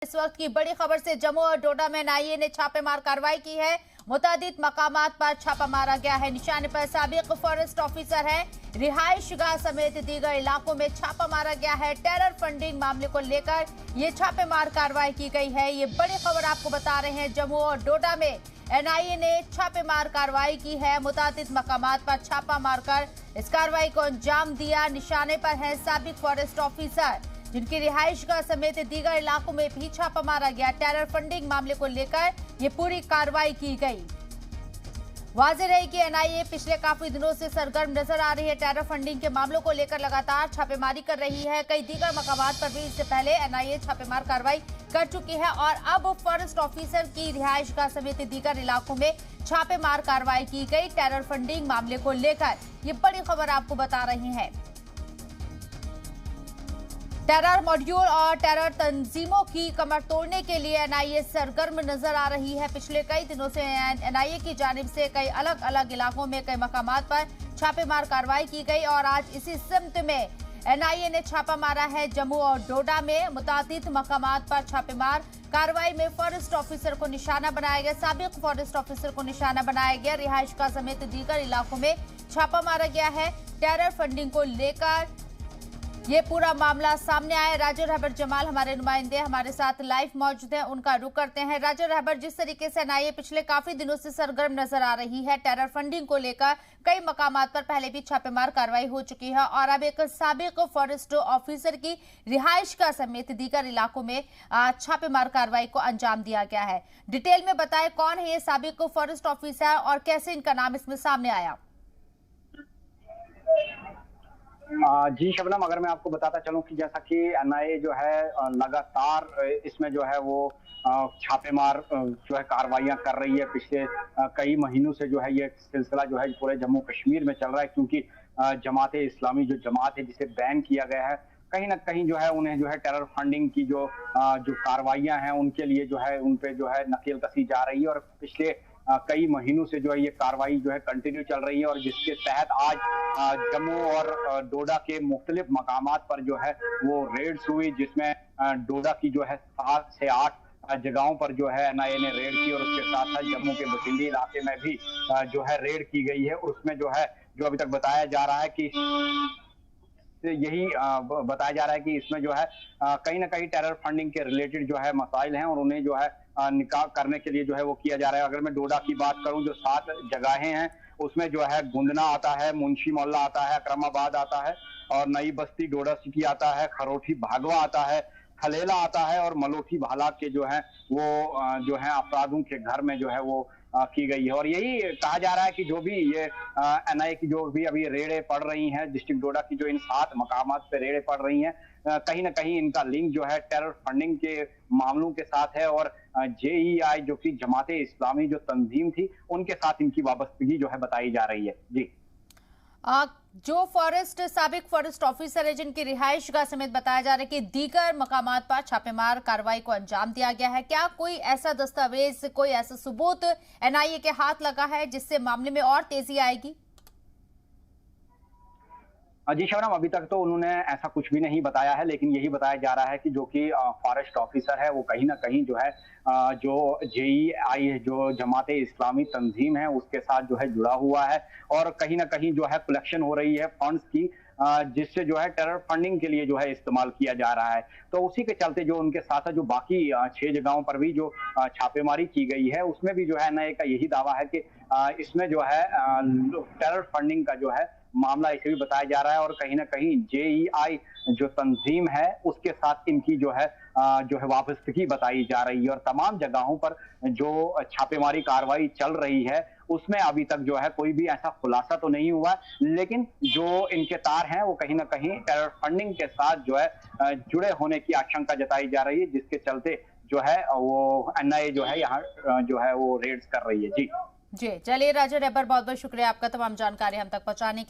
इस वक्त की बड़ी खबर से जम्मू और डोडा में एनआईए ने छापेमार कार्रवाई की है। मुतादिद मकामात पर छापा मारा गया है। निशाने पर साबिक फॉरेस्ट ऑफिसर है। रिहायशगाह समेत दीगर इलाकों में छापा मारा गया है। टेरर फंडिंग मामले को लेकर ये छापेमार कार्रवाई की गई है। ये बड़ी खबर आपको बता रहे हैं। जम्मू और डोडा में एनआईए ने छापेमार कार्रवाई की है। मुतादिद मकामात पर छापा मारकर इस कार्रवाई को अंजाम दिया। निशाने पर है साबिक फॉरेस्ट ऑफिसर, जिनकी रिहायशगाह समेत दीगर इलाकों में भी छापा मारा गया। टेरर फंडिंग मामले को लेकर ये पूरी कार्रवाई की गई। वाज़ेह रही कि एनआईए पिछले काफी दिनों से सरगर्म नजर आ रही है। टेरर फंडिंग के मामलों को लेकर लगातार छापेमारी कर रही है। कई दीगर मकामात पर भी इससे पहले एनआईए छापेमार कार्रवाई कर चुकी है और अब फॉरेस्ट ऑफिसर की रिहायशगाह समेत दीगर इलाकों में छापेमार कार्रवाई की गई। टेरर फंडिंग मामले को लेकर ये बड़ी खबर आपको बता रही है। टेरर मॉड्यूल और टेरर तंजीमों की कमर तोड़ने के लिए एनआईए सरगर्म नजर आ रही है। पिछले कई दिनों से एनआईए की जानिब से कई अलग अलग इलाकों में कई मकामात पर छापेमार कार्रवाई की गई और आज इसी सिमत में एनआईए ने छापा मारा है। जम्मू और डोडा में मुतादिद मकामात पर छापेमार कार्रवाई में फॉरेस्ट ऑफिसर को निशाना बनाया गया। साबिक फॉरेस्ट ऑफिसर को निशाना बनाया गया। रिहायशगाह समेत दीगर इलाकों में छापा मारा गया है। टेरर फंडिंग को लेकर ये पूरा मामला सामने आया। राजू रहबर जमाल हमारे नुमाइंदे हमारे साथ लाइव मौजूद हैं, उनका रुख करते हैं। राजू रहबर, जिस तरीके से एनआईए पिछले काफी दिनों से सरगर्म नजर आ रही है, टेरर फंडिंग को लेकर कई मकामात पर पहले भी छापेमार कार्रवाई हो चुकी है और अब एक साबिक फॉरेस्ट ऑफिसर की रिहायशगाह समेत दीगर इलाकों में छापेमार कार्रवाई को अंजाम दिया गया है। डिटेल में बताएं, कौन है ये साबिक फॉरेस्ट ऑफिसर और कैसे इनका नाम इसमें सामने आया? जी शबनम, अगर मैं आपको बताता चलूं कि जैसा कि एनआईए जो है लगातार इसमें जो है वो छापेमार जो है कार्रवाइयां कर रही है। पिछले कई महीनों से जो है ये सिलसिला जो है पूरे जम्मू कश्मीर में चल रहा है, क्योंकि जमाते इस्लामी जो जमात है जिसे बैन किया गया है, कहीं ना कहीं जो है उन्हें जो है टेरर फंडिंग की जो कार्रवाइयां हैं उनके लिए जो है उन पे जो है नकेल कसी जा रही है और पिछले कई महीनों से जो है ये कार्रवाई जो है कंटिन्यू चल रही है और जिसके तहत आज जम्मू और डोडा के मुख्तलिफ मकामात पर जो है वो रेड्स हुई, जिसमें डोडा की जो है 7 से 8 जगहों पर जो है एनआईए ने रेड की और उसके साथ साथ जम्मू के बसिंदी इलाके में भी जो है रेड की गई है। उसमें जो है जो अभी तक बताया जा रहा है कि यही बताया जा रहा है कि इसमें जो है कहीं ना कहीं टेरर फंडिंग के रिलेटेड जो है मसाइल हैं और उन्हें जो है निकाह करने के लिए जो है वो किया जा रहा है। अगर मैं डोडा की बात करूं, जो 7 जगहें हैं उसमें जो है गुंदना आता है, मुंशी मोहल्ला आता है, अकरमाबाद आता है और नई बस्ती डोडा सिटी आता है, खरोठी भागवा आता है, खलेला आता है और मलोठी भाला के जो है वो जो है अपराधों के घर में जो है वो की गई है। और यही कहा जा रहा है कि जो भी ये एनआईए की जो भी अभी रेडें पड़ रही हैं डिस्ट्रिक्ट डोडा की, जो इन 7 मकामात पे रेडें पड़ रही हैं, कहीं ना कहीं इनका लिंक जो है टेरर फंडिंग के मामलों के साथ है और जेईआई जो कि जमाते इस्लामी जो तंजीम थी उनके साथ इनकी वाबस्तगी जो है बताई जा रही है। जी, जो साबिक फॉरेस्ट ऑफिसर है जिनकी रिहायशगाह समेत बताया जा रहा है कि दीगर मकामात पर छापेमार कार्रवाई को अंजाम दिया गया है, क्या कोई ऐसा दस्तावेज, कोई ऐसा सबूत एनआईए के हाथ लगा है जिससे मामले में और तेजी आएगी? जी शबनम, अभी तक तो उन्होंने ऐसा कुछ भी नहीं बताया है, लेकिन यही बताया जा रहा है कि जो कि फॉरेस्ट ऑफिसर है वो कहीं ना कहीं जो है जो जेईआई जो जमाते इस्लामी तंजीम है उसके साथ जो है जुड़ा हुआ है और कहीं ना कहीं जो है कलेक्शन हो रही है फंड्स की, जिससे जो है टेरर फंडिंग के लिए जो है इस्तेमाल किया जा रहा है। तो उसी के चलते जो उनके साथ जो बाकी 6 जगहों पर भी जो छापेमारी की गई है उसमें भी जो है एनआईए का यही दावा है कि इसमें जो है टेरर फंडिंग का जो है मामला इसे भी बताया जा रहा है और कहीं ना कहीं जेईआई जो तंजीम है उसके साथ इनकी जो है वाबस्तगी बताई जा रही है और तमाम जगहों पर जो छापेमारी कार्रवाई चल रही है उसमें अभी तक जो है कोई भी ऐसा खुलासा तो नहीं हुआ, लेकिन जो इनके तार हैं वो कहीं ना कहीं टेरर फंडिंग के साथ जो है जुड़े होने की आशंका जताई जा रही है, जिसके चलते जो है वो एनआईए जो है यहाँ जो है वो रेड्स कर रही है। जी जी, चलिए राजू रहबर, बहुत बहुत शुक्रिया आपका तमाम जानकारी हम तक पहुंचाने के लिए।